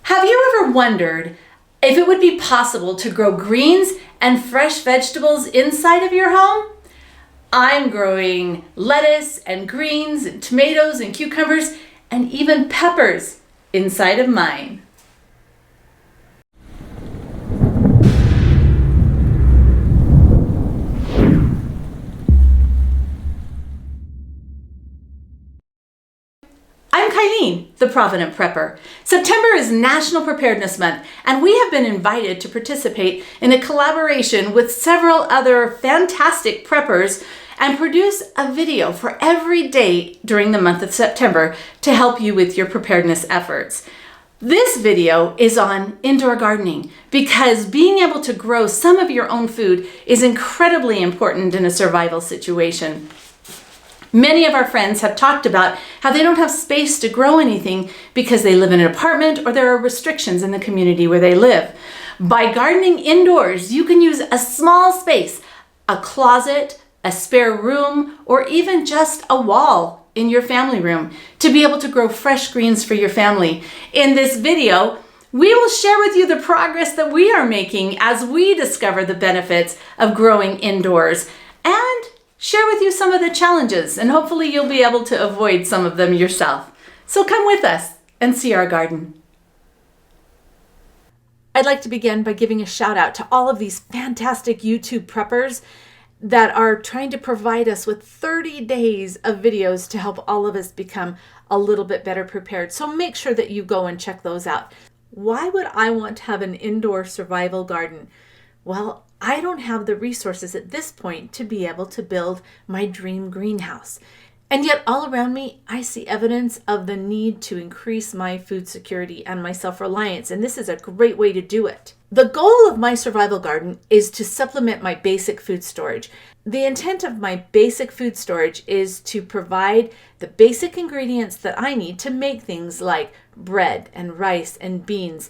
Have you ever wondered if it would be possible to grow greens and fresh vegetables inside of your home? I'm growing lettuce and greens and tomatoes and cucumbers and even peppers inside of mine. I'm Kylene, the Provident Prepper. September is National Preparedness Month, and we have been invited to participate in a collaboration with several other fantastic preppers and produce a video for every day during the month of September to help you with your preparedness efforts. This video is on indoor gardening because being able to grow some of your own food is incredibly important in a survival situation. Many of our friends have talked about how they don't have space to grow anything because they live in an apartment or there are restrictions in the community where they live. By gardening indoors, you can use a small space, a closet, a spare room, or even just a wall in your family room to be able to grow fresh greens for your family. In this video, we will share with you the progress that we are making as we discover the benefits of growing indoors and share with you some of the challenges, and hopefully you'll be able to avoid some of them yourself. So come with us and see our garden. I'd like to begin by giving a shout out to all of these fantastic YouTube preppers that are trying to provide us with 30 days of videos to help all of us become a little bit better prepared. So make sure that you go and check those out. Why would I want to have an indoor survival garden? Well, I don't have the resources at this point to be able to build my dream greenhouse. And yet all around me, I see evidence of the need to increase my food security and my self-reliance, and this is a great way to do it. The goal of my survival garden is to supplement my basic food storage. The intent of my basic food storage is to provide the basic ingredients that I need to make things like bread and rice and beans,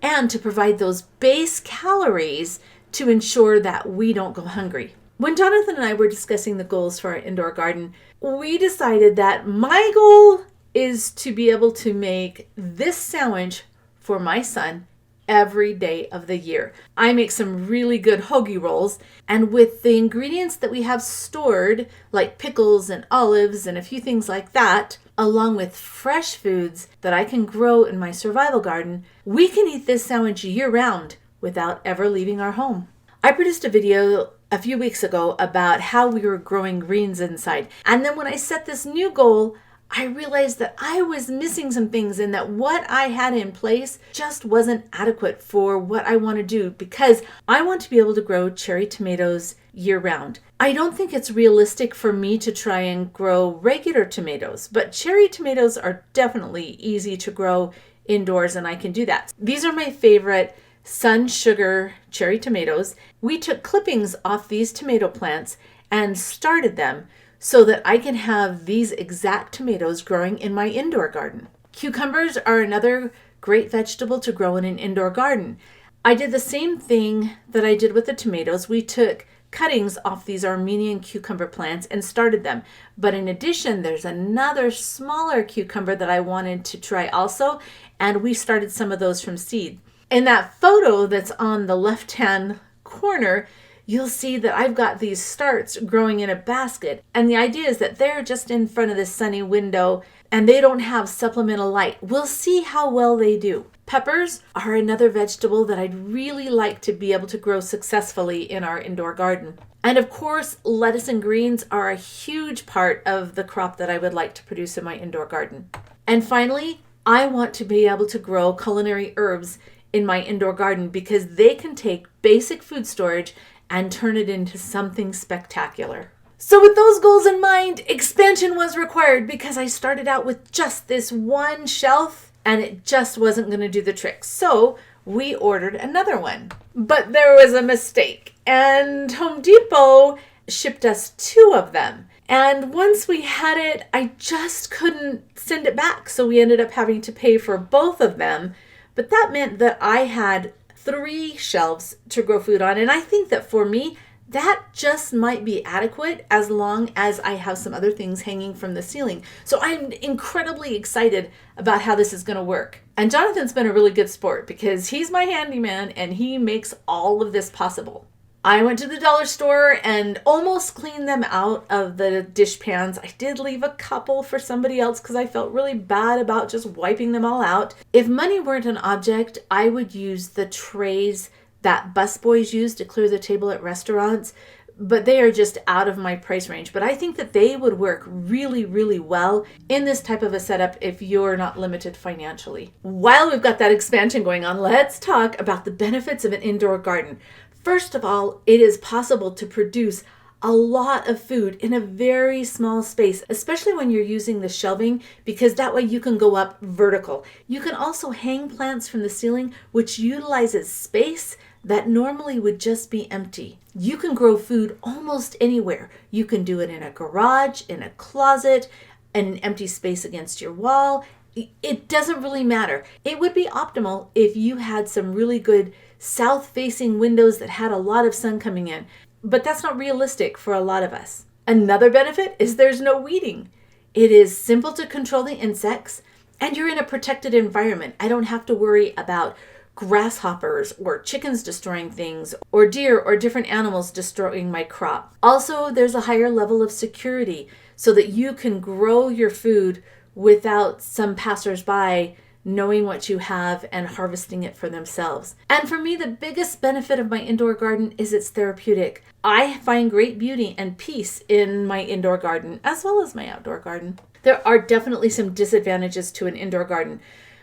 and to provide those base calories to ensure that we don't go hungry. When Jonathan and I were discussing the goals for our indoor garden, we decided that my goal is to be able to make this sandwich for my son every day of the year. I make some really good hoagie rolls, and with the ingredients that we have stored, like pickles and olives and a few things like that, along with fresh foods that I can grow in my survival garden, we can eat this sandwich year-round without ever leaving our home. I produced a video a few weeks ago about how we were growing greens inside. And then when I set this new goal, I realized that I was missing some things and that what I had in place just wasn't adequate for what I want to do, because I want to be able to grow cherry tomatoes year round. I don't think it's realistic for me to try and grow regular tomatoes, but cherry tomatoes are definitely easy to grow indoors, and I can do that. These are my favorite Sun Sugar cherry tomatoes. We took clippings off these tomato plants and started them so that I can have these exact tomatoes growing in my indoor garden. Cucumbers are another great vegetable to grow in an indoor garden. I did the same thing that I did with the tomatoes. We took cuttings off these Armenian cucumber plants and started them. But in addition, there's another smaller cucumber that I wanted to try also, and we started some of those from seed. In that photo that's on the left-hand corner, you'll see that I've got these starts growing in a basket. And the idea is that they're just in front of this sunny window and they don't have supplemental light. We'll see how well they do. Peppers are another vegetable that I'd really like to be able to grow successfully in our indoor garden. And of course, lettuce and greens are a huge part of the crop that I would like to produce in my indoor garden. And finally, I want to be able to grow culinary herbs in my indoor garden because they can take basic food storage and turn it into something spectacular. So with those goals in mind, expansion was required because I started out with just this one shelf and it just wasn't going to do the trick. So we ordered another one. But there was a mistake, and Home Depot shipped us 2 of them. And once we had it, I just couldn't send it back. So we ended up having to pay for both of them. But that meant that I had 3 shelves to grow food on. And I think that for me, that just might be adequate as long as I have some other things hanging from the ceiling. So I'm incredibly excited about how this is going to work. And Jonathan's been a really good sport because he's my handyman and he makes all of this possible. I went to the dollar store and almost cleaned them out of the dish pans. I did leave a couple for somebody else because I felt really bad about just wiping them all out. If money weren't an object, I would use the trays that busboys use to clear the table at restaurants, but they are just out of my price range. But I think that they would work really, really well in this type of a setup if you're not limited financially. While we've got that expansion going on, let's talk about the benefits of an indoor garden. First of all, it is possible to produce a lot of food in a very small space, especially when you're using the shelving, because that way you can go up vertical. You can also hang plants from the ceiling, which utilizes space that normally would just be empty. You can grow food almost anywhere. You can do it in a garage, in a closet, an empty space against your wall. It doesn't really matter. It would be optimal if you had some really good south-facing windows that had a lot of sun coming in, but that's not realistic for a lot of us. Another benefit is there's no weeding. It is simple to control the insects, and you're in a protected environment. I don't have to worry about grasshoppers or chickens destroying things or deer or different animals destroying my crop. Also, there's a higher level of security so that you can grow your food without some passersby knowing what you have and harvesting it for themselves. And for me, the biggest benefit of my indoor garden is it's therapeutic. I find great beauty and peace in my indoor garden as well as my outdoor garden. There are definitely some disadvantages to an indoor garden.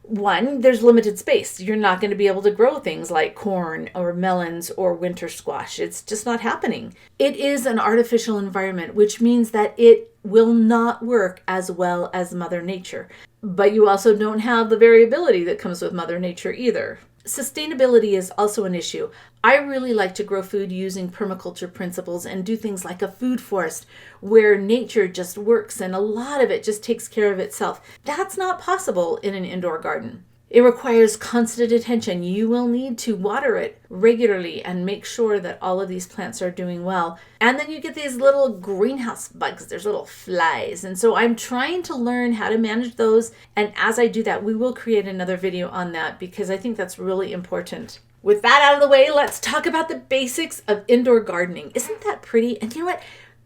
One, there's limited space. You're not going to be able to grow things like corn or melons or winter squash. It's just not happening. It is an artificial environment, which means that it will not work as well as Mother Nature. But you also don't have the variability that comes with Mother Nature either. Sustainability is also an issue. I really like to grow food using permaculture principles and do things like a food forest where nature just works and a lot of it just takes care of itself. That's not possible in an indoor garden. It requires constant attention. You will need to water it regularly and make sure that all of these plants are doing well. And then you get these little greenhouse bugs. There's little flies. And so I'm trying to learn how to manage those. And as I do that, we will create another video on that because I think that's really important. With that out of the way, let's talk about the basics of indoor gardening. Isn't that pretty? And you know what?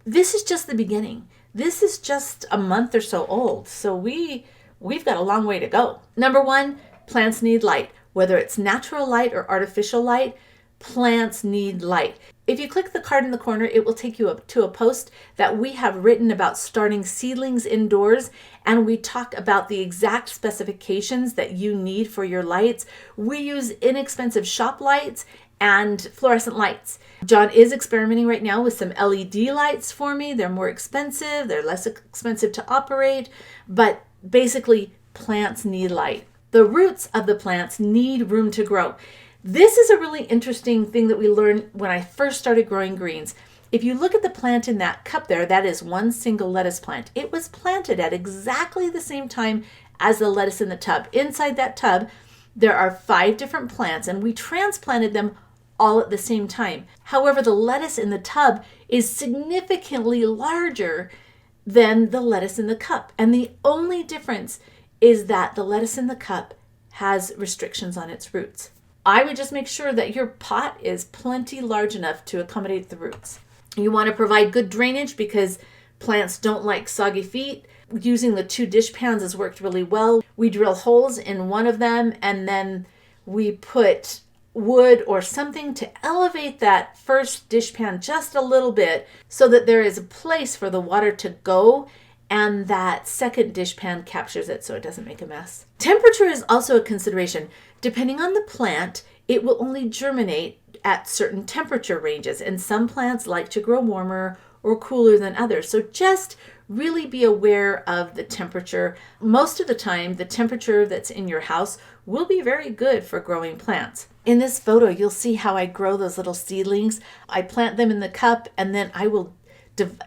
This is just the beginning. This is just a month or so old. So we've got a long way to go. Number one, plants need light. Whether it's natural light or artificial light, plants need light. If you click the card in the corner, it will take you up to a post that we have written about starting seedlings indoors, and we talk about the exact specifications that you need for your lights. We use inexpensive shop lights and fluorescent lights. John is experimenting right now with some LED lights for me. They're more expensive, they're less expensive to operate, but basically plants need light. The roots of the plants need room to grow. This is a really interesting thing that we learned when I first started growing greens. If you look at the plant in that cup there, that is one single lettuce plant. It was planted at exactly the same time as the lettuce in the tub. Inside that tub, there are 5 different plants, and we transplanted them all at the same time. However, the lettuce in the tub is significantly larger than the lettuce in the cup. And the only difference is that the lettuce in the cup has restrictions on its roots. I would just make sure that your pot is plenty large enough to accommodate the roots. You want to provide good drainage because plants don't like soggy feet. Using the 2 dish pans has worked really well. We drill holes in one of them and then we put wood or something to elevate that first dish pan just a little bit so that there is a place for the water to go and that second dish pan captures it so it doesn't make a mess. Temperature is also a consideration. Depending on the plant, it will only germinate at certain temperature ranges, and some plants like to grow warmer or cooler than others. So just really be aware of the temperature. Most of the time, the temperature that's in your house will be very good for growing plants. In this photo, you'll see how I grow those little seedlings. I plant them in the cup, and then I will,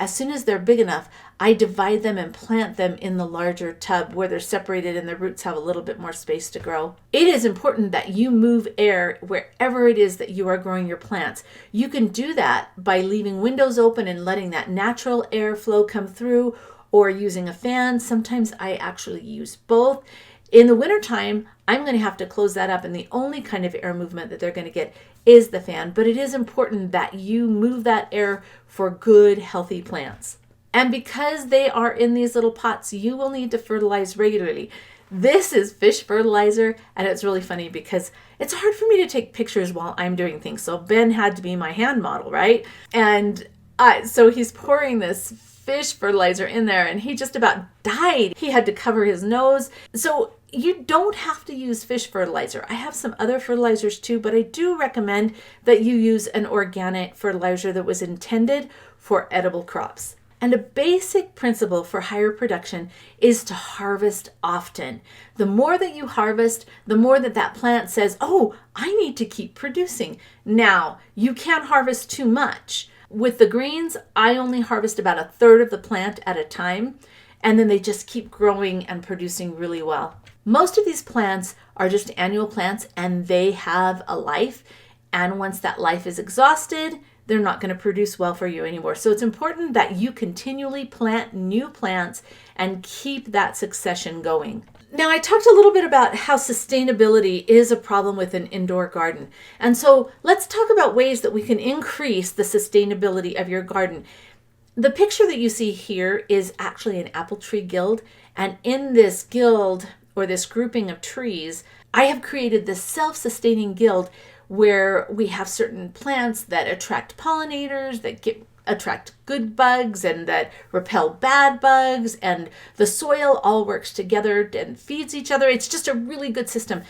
as soon as they're big enough, I divide them and plant them in the larger tub where they're separated and the roots have a little bit more space to grow. It is important that you move air wherever it is that you are growing your plants. You can do that by leaving windows open and letting that natural airflow come through, or using a fan. Sometimes I actually use both. In the wintertime, I'm going to have to close that up, and the only kind of air movement that they're going to get is the fan. But it is important that you move that air for good, healthy plants. And because they are in these little pots, you will need to fertilize regularly. This is fish fertilizer, and it's really funny because it's hard for me to take pictures while I'm doing things. So Ben had to be my hand model, right? And so he's pouring this fish fertilizer in there, and he just about died. He had to cover his nose. So you don't have to use fish fertilizer. I have some other fertilizers too, but I do recommend that you use an organic fertilizer that was intended for edible crops. And a basic principle for higher production is to harvest often. The more that you harvest, the more that plant says, oh, I need to keep producing. Now, you can't harvest too much. With the greens, I only harvest about 1/3 of the plant at a time, and then they just keep growing and producing really well. Most of these plants are just annual plants, and they have a life. And once that life is exhausted, they're not going to produce well for you anymore. So it's important that you continually plant new plants and keep that succession going. Now, I talked a little bit about how sustainability is a problem with an indoor garden. And so let's talk about ways that we can increase the sustainability of your garden. The picture that you see here is actually an apple tree guild. And in this guild, or this grouping of trees, I have created this self-sustaining guild where we have certain plants that attract pollinators, that attract good bugs and that repel bad bugs, and the soil all works together and feeds each other. It's just a really good system.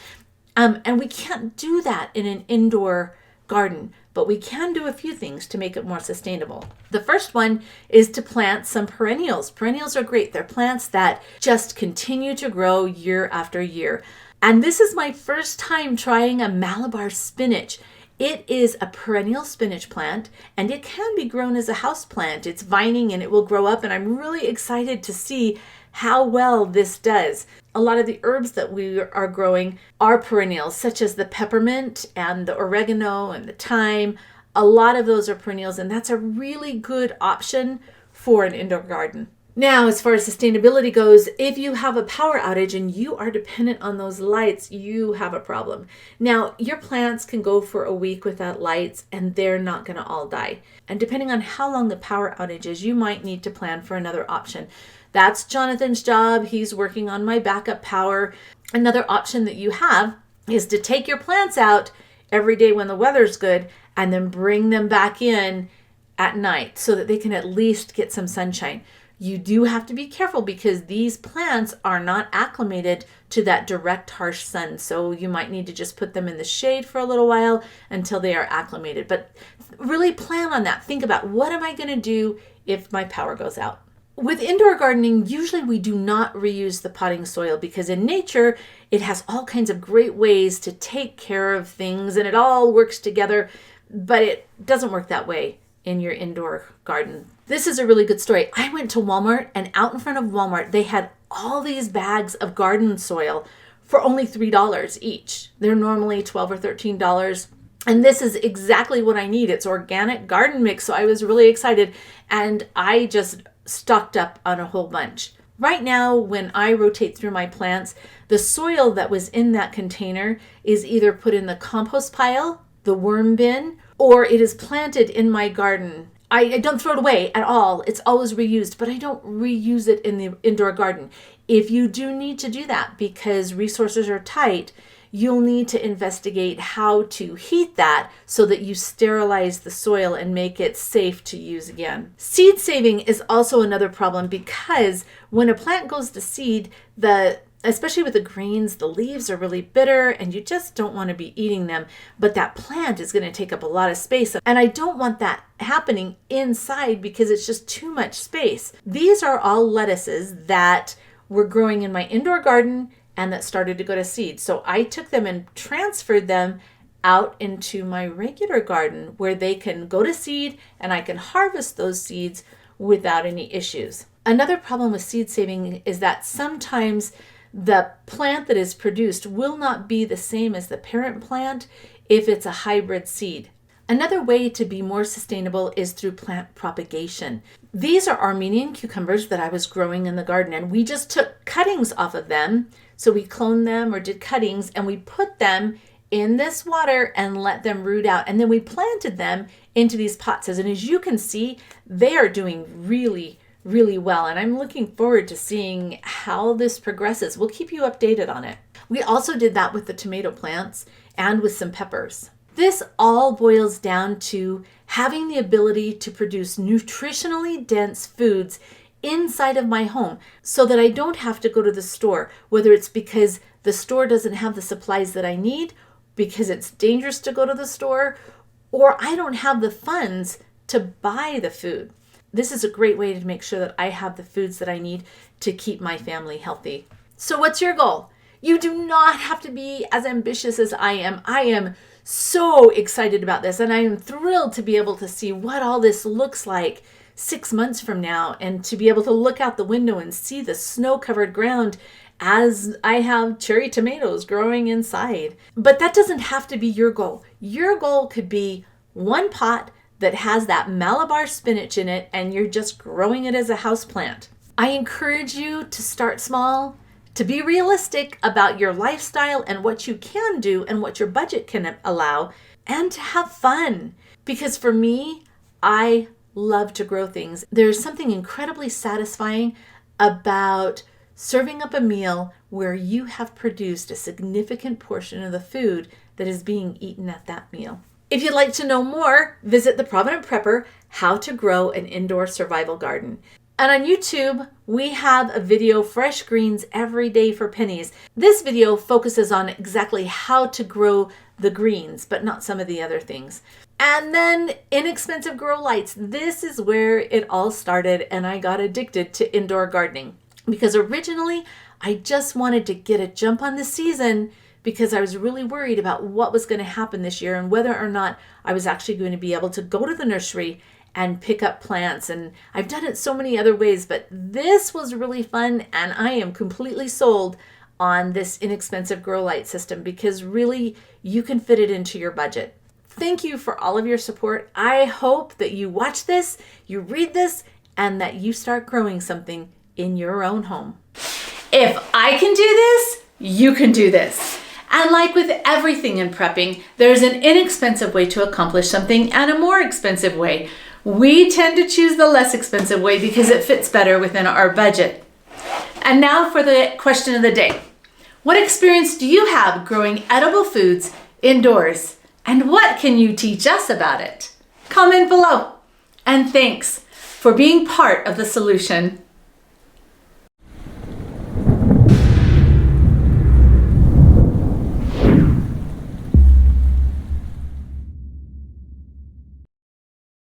And we can't do that in an indoor garden, but we can do a few things to make it more sustainable. The first one is to plant some perennials. Perennials are great. They're plants that just continue to grow year after year. And this is my first time trying a Malabar spinach. It is a perennial spinach plant, and it can be grown as a house plant. It's vining and it will grow up, and I'm really excited to see how well this does. A lot of the herbs that we are growing are perennials, such as the peppermint and the oregano and the thyme. A lot of those are perennials, and that's a really good option for an indoor garden. Now, as far as sustainability goes, if you have a power outage and you are dependent on those lights, you have a problem. Now, your plants can go for a week without lights and they're not going to all die. And depending on how long the power outage is, you might need to plan for another option. That's Jonathan's job. He's working on my backup power. Another option that you have is to take your plants out every day when the weather's good and then bring them back in at night so that they can at least get some sunshine. You do have to be careful because these plants are not acclimated to that direct harsh sun. So you might need to just put them in the shade for a little while until they are acclimated. But really plan on that. Think about, what am I going to do if my power goes out? With indoor gardening, usually we do not reuse the potting soil because in nature, it has all kinds of great ways to take care of things and it all works together, but it doesn't work that way in your indoor garden. This is a really good story. I went to Walmart, and out in front of Walmart, they had all these bags of garden soil for only $3 each. They're normally $12 or $13. And this is exactly what I need. It's organic garden mix. So I was really excited, and I just stocked up on a whole bunch. Right now, when I rotate through my plants, the soil that was in that container is either put in the compost pile, the worm bin, or it is planted in my garden. I don't throw it away at all. It's always reused, but I don't reuse it in the indoor garden. If you do need to do that because resources are tight, you'll need to investigate how to heat that so that you sterilize the soil and make it safe to use again. Seed saving is also another problem because when a plant goes to seed, especially with the greens, the leaves are really bitter and you just don't want to be eating them, but that plant is going to take up a lot of space. And I don't want that happening inside because it's just too much space. These are all lettuces that were growing in my indoor garden and that started to go to seed. So I took them and transferred them out into my regular garden where they can go to seed and I can harvest those seeds without any issues. Another problem with seed saving is that sometimes the plant that is produced will not be the same as the parent plant if it's a hybrid seed. Another way to be more sustainable is through plant propagation. These are Armenian cucumbers that I was growing in the garden, and we just took cuttings off of them. So we cloned them or did cuttings, and we put them in this water and let them root out. And then we planted them into these pots. And as you can see, they are doing really, really well. And I'm looking forward to seeing how this progresses. We'll keep you updated on it. We also did that with the tomato plants and with some peppers. This all boils down to having the ability to produce nutritionally dense foods inside of my home so that I don't have to go to the store, whether it's because the store doesn't have the supplies that I need, because it's dangerous to go to the store, or I don't have the funds to buy the food. This is a great way to make sure that I have the foods that I need to keep my family healthy. So what's your goal? You do not have to be as ambitious as I am. I am so excited about this, and I am thrilled to be able to see what all this looks like 6 months from now, and to be able to look out the window and see the snow-covered ground as I have cherry tomatoes growing inside. But that doesn't have to be your goal. Your goal could be one pot that has that Malabar spinach in it, and you're just growing it as a houseplant. I encourage you to start small, to be realistic about your lifestyle and what you can do and what your budget can allow, and to have fun. Because for me, I love to grow things. There's something incredibly satisfying about serving up a meal where you have produced a significant portion of the food that is being eaten at that meal. If you'd like to know more, visit The Provident Prepper, How to Grow an Indoor Survival Garden. And on YouTube, we have a video, Fresh Greens Every Day for Pennies. This video focuses on exactly how to grow the greens, but not some of the other things. And then Inexpensive Grow Lights. This is where it all started, and I got addicted to indoor gardening. Because originally, I just wanted to get a jump on the season because I was really worried about what was going to happen this year and whether or not I was actually going to be able to go to the nursery and pick up plants. And I've done it so many other ways, but this was really fun, and I am completely sold on this Inexpensive Grow Light system because really you can fit it into your budget. Thank you for all of your support. I hope that you watch this, you read this, and that you start growing something in your own home. If I can do this, you can do this. And like with everything in prepping, there's an inexpensive way to accomplish something and a more expensive way. We tend to choose the less expensive way because it fits better within our budget. And now for the question of the day. What experience do you have growing edible foods indoors? And what can you teach us about it? Comment below. And thanks for being part of the solution.